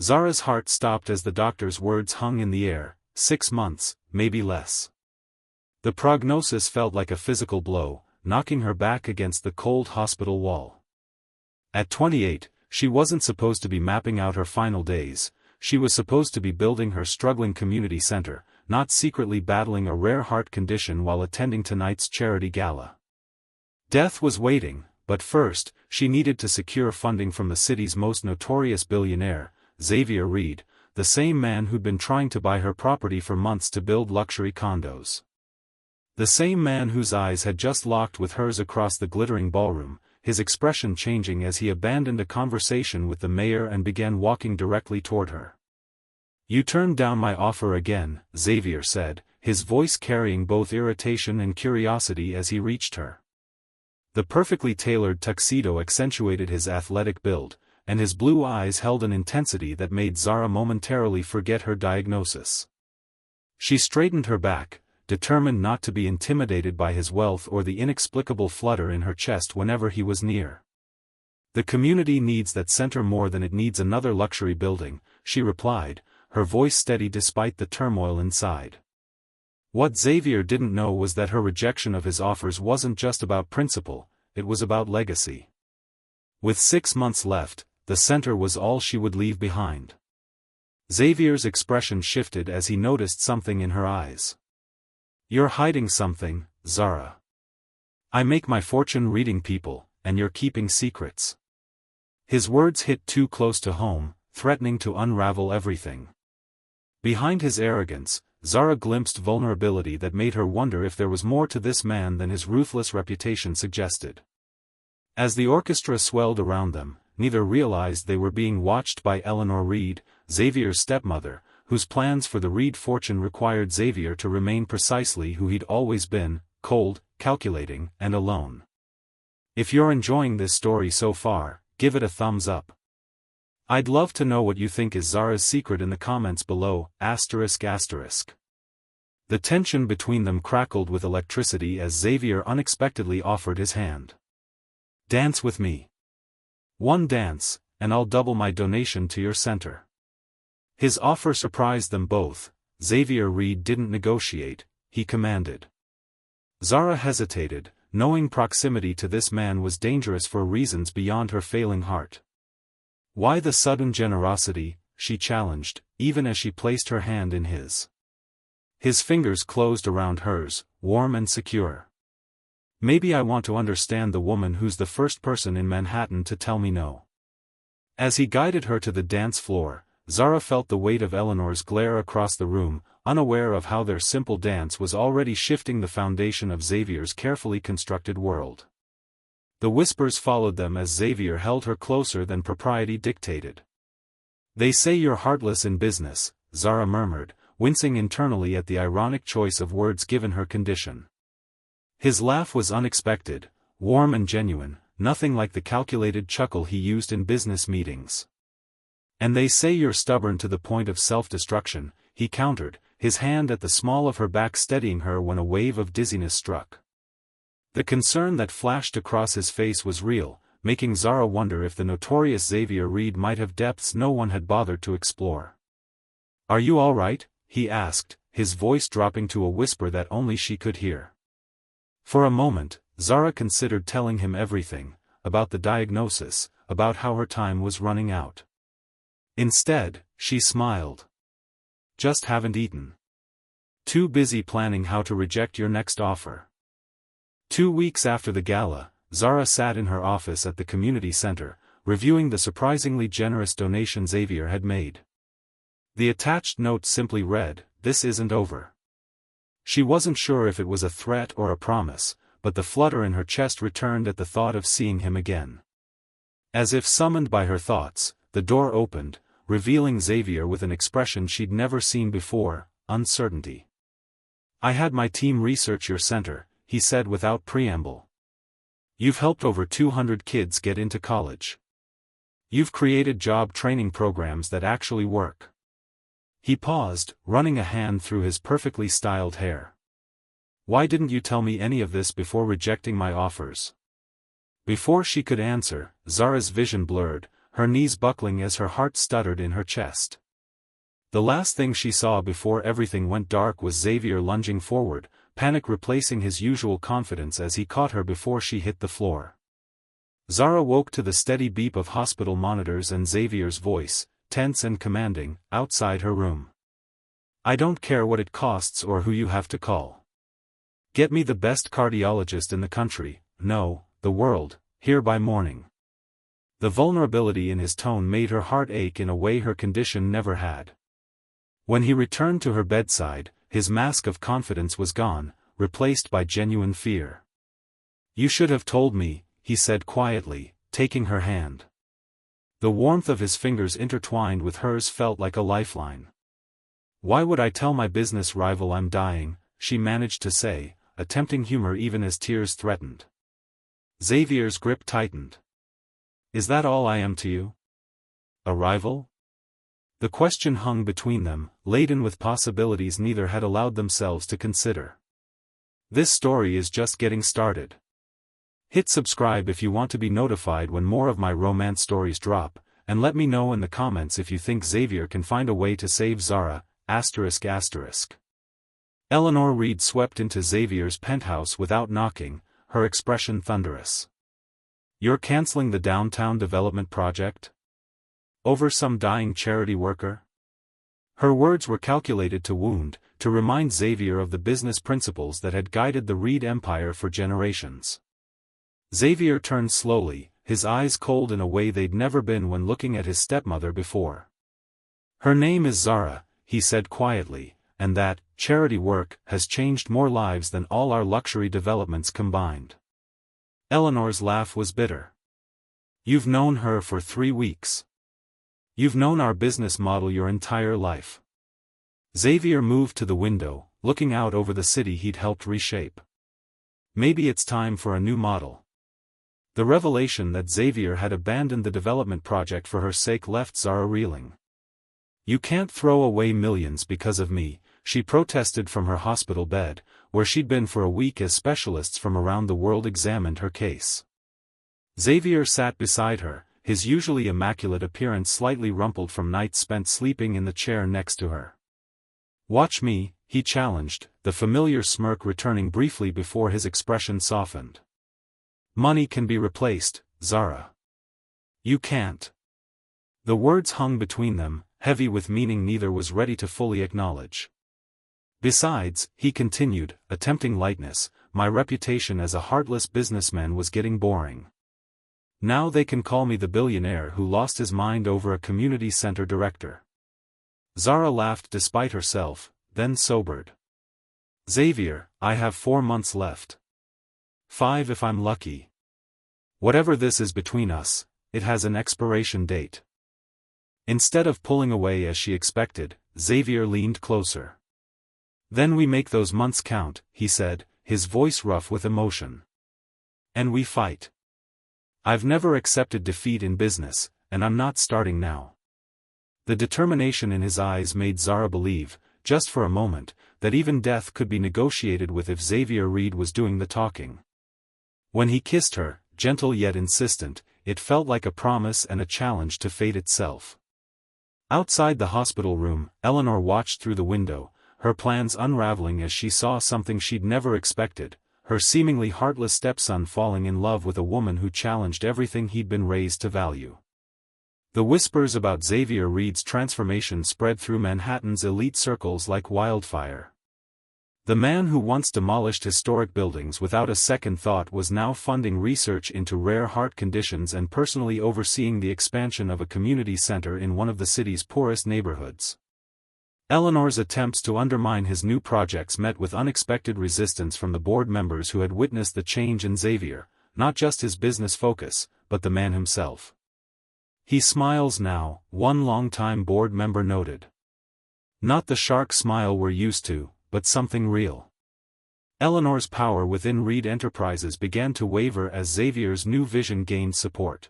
Zara's heart stopped as the doctor's words hung in the air. 6 months, maybe less. The prognosis felt like a physical blow, knocking her back against the cold hospital wall. At 28, she wasn't supposed to be mapping out her final days. She was supposed to be building her struggling community center, not secretly battling a rare heart condition while attending tonight's charity gala. Death was waiting, but first, she needed to secure funding from the city's most notorious billionaire, Xavier Reed, the same man who'd been trying to buy her property for months to build luxury condos. The same man whose eyes had just locked with hers across the glittering ballroom, his expression changing as he abandoned a conversation with the mayor and began walking directly toward her. "You turned down my offer again," Xavier said, his voice carrying both irritation and curiosity as he reached her. The perfectly tailored tuxedo accentuated his athletic build, and his blue eyes held an intensity that made Zara momentarily forget her diagnosis. She straightened her back, determined not to be intimidated by his wealth or the inexplicable flutter in her chest whenever he was near. "The community needs that center more than it needs another luxury building," she replied, her voice steady despite the turmoil inside. What Xavier didn't know was that her rejection of his offers wasn't just about principle, it was about legacy. With 6 months left, the center was all she would leave behind. Xavier's expression shifted as he noticed something in her eyes. "You're hiding something, Zara. I make my fortune reading people, and you're keeping secrets." His words hit too close to home, threatening to unravel everything. Behind his arrogance, Zara glimpsed vulnerability that made her wonder if there was more to this man than his ruthless reputation suggested. As the orchestra swelled around them, neither realized they were being watched by Eleanor Reed, Xavier's stepmother, whose plans for the Reed fortune required Xavier to remain precisely who he'd always been, cold, calculating, and alone. If you're enjoying this story so far, give it a thumbs up. I'd love to know what you think is Zara's secret in the comments below, ***. The tension between them crackled with electricity as Xavier unexpectedly offered his hand. "Dance with me. One dance, and I'll double my donation to your center." His offer surprised them both. Xavier Reed didn't negotiate, he commanded. Zara hesitated, knowing proximity to this man was dangerous for reasons beyond her failing heart. "Why the sudden generosity?" she challenged, even as she placed her hand in his. His fingers closed around hers, warm and secure. "Maybe I want to understand the woman who's the first person in Manhattan to tell me no." As he guided her to the dance floor, Zara felt the weight of Eleanor's glare across the room, unaware of how their simple dance was already shifting the foundation of Xavier's carefully constructed world. The whispers followed them as Xavier held her closer than propriety dictated. "They say you're heartless in business," Zara murmured, wincing internally at the ironic choice of words given her condition. His laugh was unexpected, warm and genuine, nothing like the calculated chuckle he used in business meetings. "And they say you're stubborn to the point of self-destruction," he countered, his hand at the small of her back steadying her when a wave of dizziness struck. The concern that flashed across his face was real, making Zara wonder if the notorious Xavier Reed might have depths no one had bothered to explore. "Are you all right?" he asked, his voice dropping to a whisper that only she could hear. For a moment, Zara considered telling him everything, about the diagnosis, about how her time was running out. Instead, she smiled. "Just haven't eaten. Too busy planning how to reject your next offer." 2 weeks after the gala, Zara sat in her office at the community center, reviewing the surprisingly generous donation Xavier had made. The attached note simply read, "This isn't over." She wasn't sure if it was a threat or a promise, but the flutter in her chest returned at the thought of seeing him again. As if summoned by her thoughts, the door opened, revealing Xavier with an expression she'd never seen before, uncertainty. "I had my team research your center," he said without preamble. "You've helped over 200 kids get into college. You've created job training programs that actually work." He paused, running a hand through his perfectly styled hair. "Why didn't you tell me any of this before rejecting my offers?" Before she could answer, Zara's vision blurred, her knees buckling as her heart stuttered in her chest. The last thing she saw before everything went dark was Xavier lunging forward, panic replacing his usual confidence as he caught her before she hit the floor. Zara woke to the steady beep of hospital monitors and Xavier's voice, tense and commanding, outside her room. "I don't care what it costs or who you have to call. Get me the best cardiologist in the country, no, the world, here by morning." The vulnerability in his tone made her heart ache in a way her condition never had. When he returned to her bedside, his mask of confidence was gone, replaced by genuine fear. "You should have told me," he said quietly, taking her hand. The warmth of his fingers intertwined with hers felt like a lifeline. "Why would I tell my business rival I'm dying?" she managed to say, attempting humor even as tears threatened. Xavier's grip tightened. "Is that all I am to you? A rival?" The question hung between them, laden with possibilities neither had allowed themselves to consider. This story is just getting started. Hit subscribe if you want to be notified when more of my romance stories drop, and let me know in the comments if you think Xavier can find a way to save Zara, ****. Eleanor Reed swept into Xavier's penthouse without knocking, her expression thunderous. "You're canceling the downtown development project? Over some dying charity worker?" Her words were calculated to wound, to remind Xavier of the business principles that had guided the Reed empire for generations. Xavier turned slowly, his eyes cold in a way they'd never been when looking at his stepmother before. "Her name is Zara," he said quietly, "and that, charity work, has changed more lives than all our luxury developments combined." Eleanor's laugh was bitter. "You've known her for 3 weeks. You've known our business model your entire life." Xavier moved to the window, looking out over the city he'd helped reshape. "Maybe it's time for a new model." The revelation that Xavier had abandoned the development project for her sake left Zara reeling. "You can't throw away millions because of me," she protested from her hospital bed, where she'd been for a week as specialists from around the world examined her case. Xavier sat beside her, his usually immaculate appearance slightly rumpled from nights spent sleeping in the chair next to her. "Watch me," he challenged, the familiar smirk returning briefly before his expression softened. "Money can be replaced, Zara. You can't." The words hung between them, heavy with meaning neither was ready to fully acknowledge. "Besides," he continued, attempting lightness, "my reputation as a heartless businessman was getting boring. Now they can call me the billionaire who lost his mind over a community center director." Zara laughed despite herself, then sobered. "Xavier, I have 4 months left. 5 if I'm lucky. Whatever this is between us, it has an expiration date." Instead of pulling away as she expected, Xavier leaned closer. "Then we make those months count," he said, his voice rough with emotion. "And we fight. I've never accepted defeat in business, and I'm not starting now." The determination in his eyes made Zara believe, just for a moment, that even death could be negotiated with if Xavier Reed was doing the talking. When he kissed her, gentle yet insistent, it felt like a promise and a challenge to fate itself. Outside the hospital room, Eleanor watched through the window, her plans unraveling as she saw something she'd never expected, her seemingly heartless stepson falling in love with a woman who challenged everything he'd been raised to value. The whispers about Xavier Reed's transformation spread through Manhattan's elite circles like wildfire. The man who once demolished historic buildings without a second thought was now funding research into rare heart conditions and personally overseeing the expansion of a community center in one of the city's poorest neighborhoods. Eleanor's attempts to undermine his new projects met with unexpected resistance from the board members who had witnessed the change in Xavier, not just his business focus, but the man himself. "He smiles now," one longtime board member noted. "Not the shark smile we're used to, but something real." Eleanor's power within Reed Enterprises began to waver as Xavier's new vision gained support.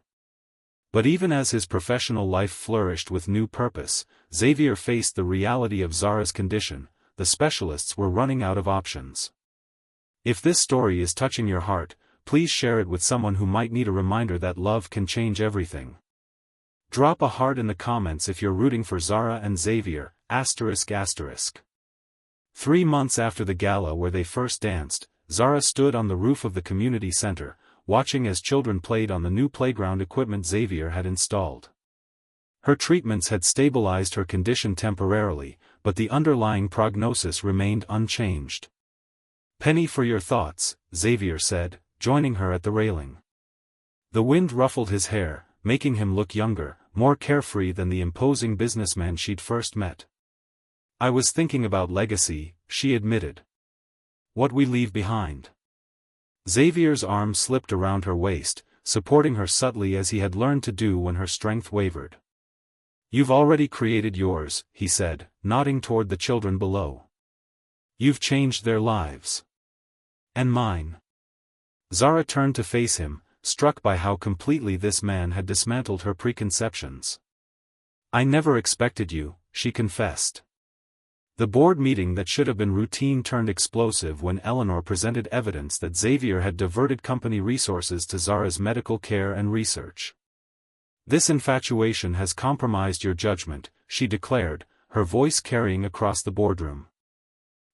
But even as his professional life flourished with new purpose, Xavier faced the reality of Zara's condition. The specialists were running out of options. If this story is touching your heart, please share it with someone who might need a reminder that love can change everything. Drop a heart in the comments if you're rooting for Zara and Xavier, ***. 3 months after the gala where they first danced, Zara stood on the roof of the community center, watching as children played on the new playground equipment Xavier had installed. Her treatments had stabilized her condition temporarily, but the underlying prognosis remained unchanged. "Penny for your thoughts," Xavier said, joining her at the railing. The wind ruffled his hair, making him look younger, more carefree than the imposing businessman she'd first met. "I was thinking about legacy," she admitted. "What we leave behind." Xavier's arm slipped around her waist, supporting her subtly as he had learned to do when her strength wavered. "You've already created yours," he said, nodding toward the children below. "You've changed their lives. And mine." Zara turned to face him, struck by how completely this man had dismantled her preconceptions. "I never expected you," she confessed. The board meeting that should have been routine turned explosive when Eleanor presented evidence that Xavier had diverted company resources to Zara's medical care and research. "This infatuation has compromised your judgment," she declared, her voice carrying across the boardroom.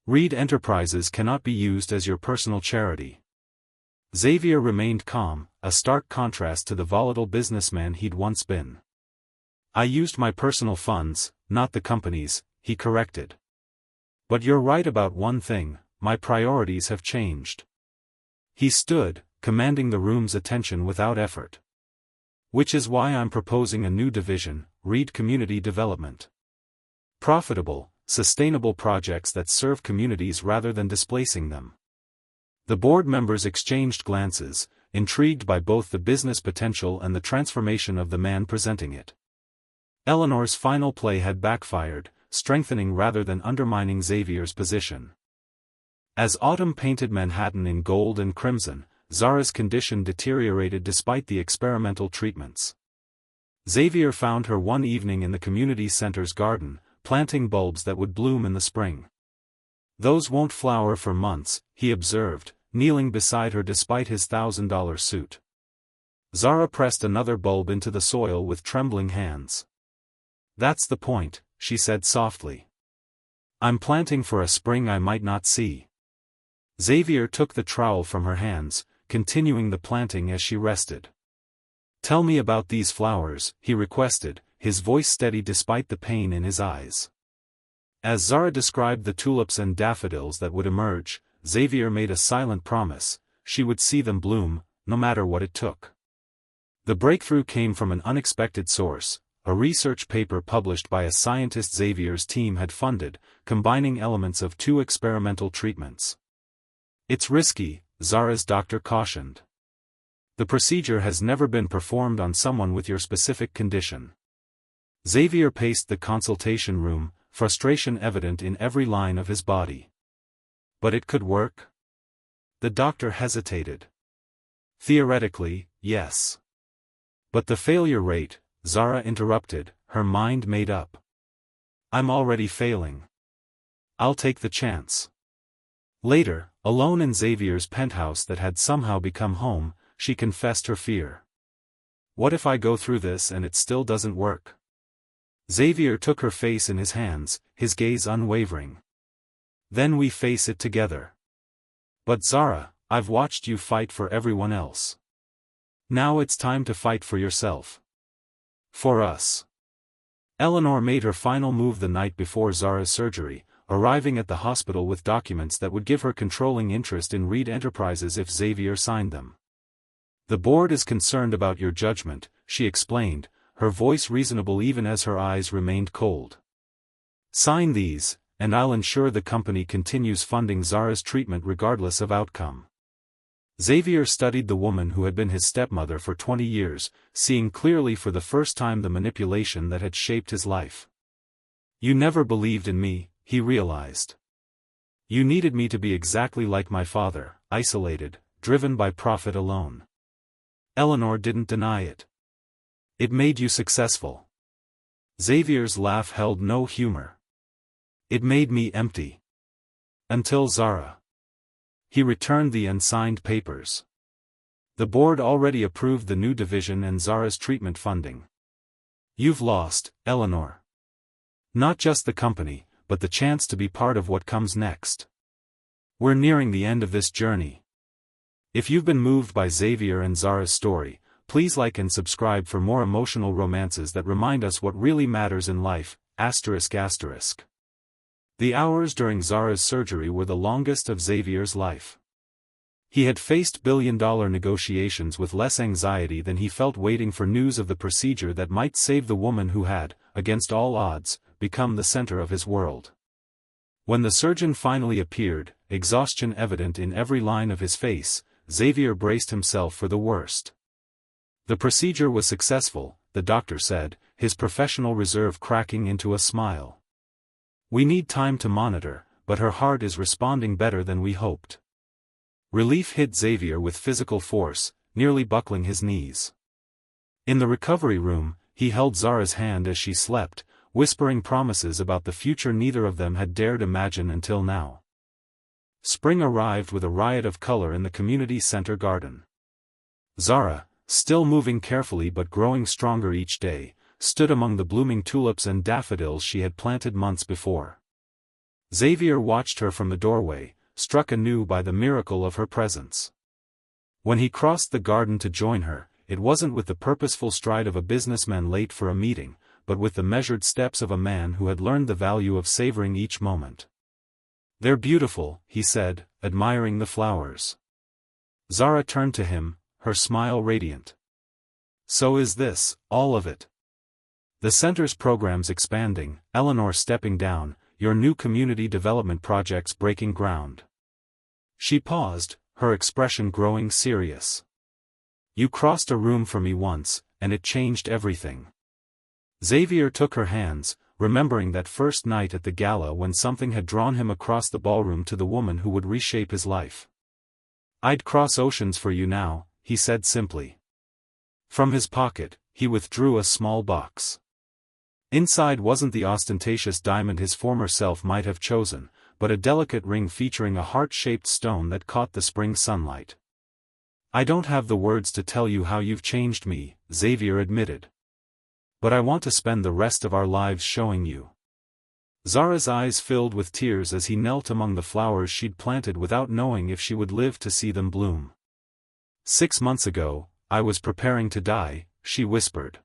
"Reed Enterprises cannot be used as your personal charity." Xavier remained calm, a stark contrast to the volatile businessman he'd once been. "I used my personal funds, not the company's," he corrected. "But you're right about one thing, my priorities have changed." He stood, commanding the room's attention without effort. "Which is why I'm proposing a new division, Reed Community Development. Profitable, sustainable projects that serve communities rather than displacing them." The board members exchanged glances, intrigued by both the business potential and the transformation of the man presenting it. Eleanor's final play had backfired, strengthening rather than undermining Xavier's position. As autumn painted Manhattan in gold and crimson, Zara's condition deteriorated despite the experimental treatments. Xavier found her one evening in the community center's garden, planting bulbs that would bloom in the spring. "Those won't flower for months," he observed, kneeling beside her despite his $1,000 suit. Zara pressed another bulb into the soil with trembling hands. "That's the point," she said softly. "I'm planting for a spring I might not see." Xavier took the trowel from her hands, continuing the planting as she rested. "Tell me about these flowers," he requested, his voice steady despite the pain in his eyes. As Zara described the tulips and daffodils that would emerge, Xavier made a silent promise: she would see them bloom, no matter what it took. The breakthrough came from an unexpected source, a research paper published by a scientist Xavier's team had funded, combining elements of 2 experimental treatments. "It's risky," Zara's doctor cautioned. "The procedure has never been performed on someone with your specific condition." Xavier paced the consultation room, frustration evident in every line of his body. "But it could work?" The doctor hesitated. "Theoretically, yes. But the failure rate," Zara interrupted, her mind made up. "I'm already failing. I'll take the chance." Later, alone in Xavier's penthouse that had somehow become home, she confessed her fear. "What if I go through this and it still doesn't work?" Xavier took her face in his hands, his gaze unwavering. "Then we face it together." "But Zara, I've watched you fight for everyone else. Now it's time to fight for yourself. For us." Eleanor made her final move the night before Zara's surgery, arriving at the hospital with documents that would give her controlling interest in Reed Enterprises if Xavier signed them. "The board is concerned about your judgment," she explained, her voice reasonable even as her eyes remained cold. "Sign these, and I'll ensure the company continues funding Zara's treatment regardless of outcome." Xavier studied the woman who had been his stepmother for 20 years, seeing clearly for the first time the manipulation that had shaped his life. "You never believed in me," he realized. "You needed me to be exactly like my father, isolated, driven by profit alone." Eleanor didn't deny it. "It made you successful." Xavier's laugh held no humor. "It made me empty. Until Zara." He returned the unsigned papers. The board already approved the new division and Zara's treatment funding. You've lost, Eleanor. Not just the company, but the chance to be part of what comes next. We're nearing the end of this journey. If you've been moved by Xavier and Zara's story, please like and subscribe for more emotional romances that remind us what really matters in life, ***. The hours during Zara's surgery were the longest of Xavier's life. He had faced billion-dollar negotiations with less anxiety than he felt waiting for news of the procedure that might save the woman who had, against all odds, become the center of his world. When the surgeon finally appeared, exhaustion evident in every line of his face, Xavier braced himself for the worst. The procedure was successful, the doctor said, his professional reserve cracking into a smile. We need time to monitor, but her heart is responding better than we hoped. Relief hit Xavier with physical force, nearly buckling his knees. In the recovery room, he held Zara's hand as she slept, whispering promises about the future neither of them had dared imagine until now. Spring arrived with a riot of color in the community center garden. Zara, still moving carefully but growing stronger each day, stood among the blooming tulips and daffodils she had planted months before. Xavier watched her from the doorway, struck anew by the miracle of her presence. When he crossed the garden to join her, it wasn't with the purposeful stride of a businessman late for a meeting, but with the measured steps of a man who had learned the value of savoring each moment. "They're beautiful," he said, admiring the flowers. Zara turned to him, her smile radiant. "So is this, all of it?" "The center's program's expanding," Eleanor stepping down, "your new community development project's breaking ground." She paused, her expression growing serious. "You crossed a room for me once, and it changed everything." Xavier took her hands, remembering that first night at the gala when something had drawn him across the ballroom to the woman who would reshape his life. "I'd cross oceans for you now," he said simply. From his pocket, he withdrew a small box. Inside wasn't the ostentatious diamond his former self might have chosen, but a delicate ring featuring a heart-shaped stone that caught the spring sunlight. "I don't have the words to tell you how you've changed me," Xavier admitted. "But I want to spend the rest of our lives showing you." Zara's eyes filled with tears as he knelt among the flowers she'd planted without knowing if she would live to see them bloom. "6 months ago, I was preparing to die," she whispered.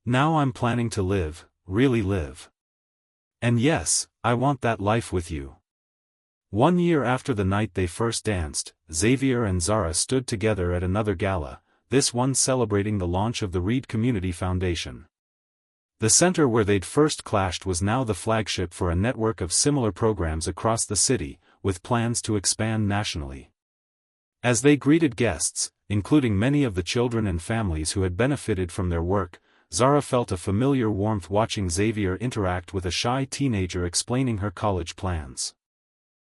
"Now I'm planning to live, really live. And yes, I want that life with you." 1 year after the night they first danced, Xavier and Zara stood together at another gala, this one celebrating the launch of the Reed Community Foundation. The center where they'd first clashed was now the flagship for a network of similar programs across the city, with plans to expand nationally. As they greeted guests, including many of the children and families who had benefited from their work, Zara felt a familiar warmth watching Xavier interact with a shy teenager explaining her college plans.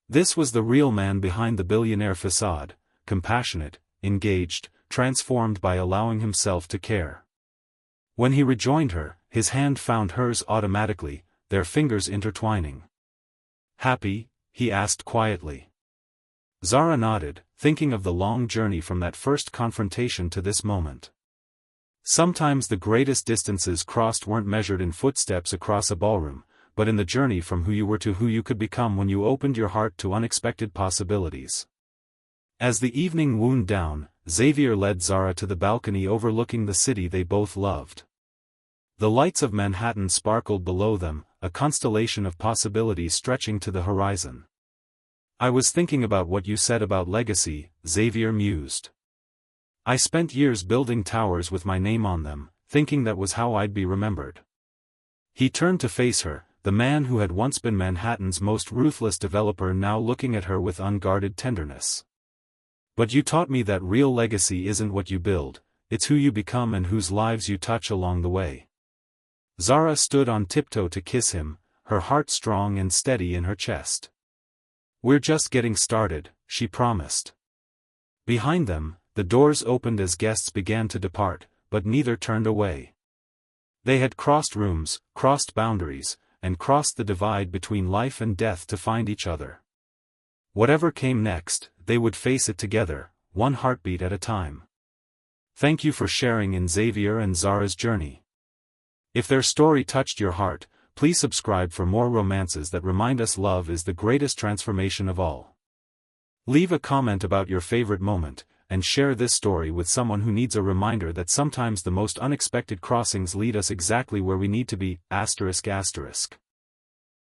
This was the real man behind the billionaire facade, compassionate, engaged, transformed by allowing himself to care. When he rejoined her, his hand found hers automatically, their fingers intertwining. "Happy?" he asked quietly. Zara nodded, thinking of the long journey from that first confrontation to this moment. Sometimes the greatest distances crossed weren't measured in footsteps across a ballroom, but in the journey from who you were to who you could become when you opened your heart to unexpected possibilities. As the evening wound down, Xavier led Zara to the balcony overlooking the city they both loved. The lights of Manhattan sparkled below them, a constellation of possibilities stretching to the horizon. "I was thinking about what you said about legacy," Xavier mused. "I spent years building towers with my name on them, thinking that was how I'd be remembered." He turned to face her, the man who had once been Manhattan's most ruthless developer now looking at her with unguarded tenderness. "But you taught me that real legacy isn't what you build, it's who you become and whose lives you touch along the way." Zara stood on tiptoe to kiss him, her heart strong and steady in her chest. "We're just getting started," she promised. Behind them, the doors opened as guests began to depart, but neither turned away. They had crossed rooms, crossed boundaries, and crossed the divide between life and death to find each other. Whatever came next, they would face it together, one heartbeat at a time. "Thank you for sharing in Xavier and Zara's journey." If their story touched your heart, please subscribe for more romances that remind us love is the greatest transformation of all. Leave a comment about your favorite moment, and share this story with someone who needs a reminder that sometimes the most unexpected crossings lead us exactly where we need to be. ****